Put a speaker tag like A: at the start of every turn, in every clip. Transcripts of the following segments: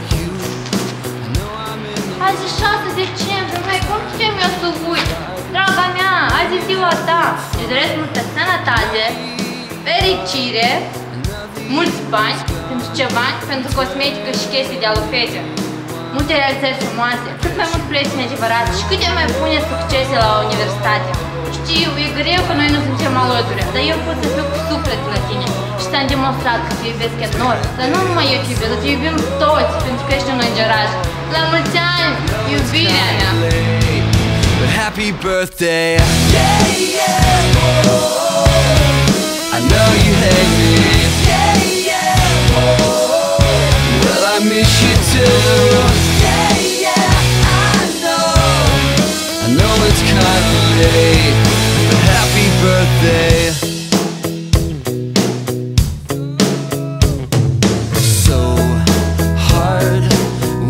A: știi? Azi e 6 decembrie, mai cum știm eu să uit? Draga mea, azi e ziua ta. Îți doresc multă sănătate, fericire, mulți bani, pentru ceva, pentru cosmetică și chestii de alufete. Multe realizări frumoase, cât mai mult prieteni adevărați și câte mai bune succese la universitate. Știu, e greu că noi nu suntem alături, dar eu pot să fiu cu sufletul la tine și ți-am demonstrat că te iubesc enorm. Dar nu numai eu te iubesc, dar te iubim toți, pentru că ești un îngeraș. La mulți ani, iubirea mea!
B: Happy birthday, yeah, yeah, oh, I know you hate me, yeah, yeah, oh, well I miss you too, yeah, yeah, I know it's kinda late, but happy birthday. So hard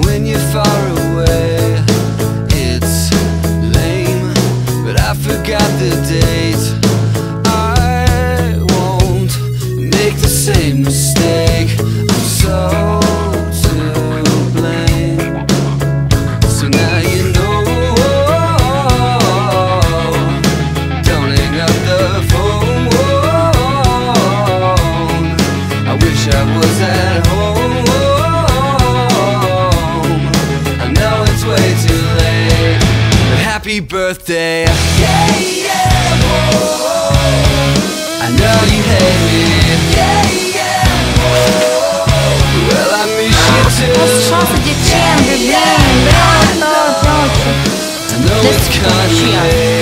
B: when you're far away. I forgot the date. I won't make the same mistake. I'm so to blame. So now you know. Don't hang up the phone. I wish I was at home. I know it's way too late. Happy birthday, yeah, yeah, oh, I know you hate me, yeah, yeah, oh, well I miss you too.
A: Azi 6 decembrie, blin, vreau să
B: I know it's kinda late.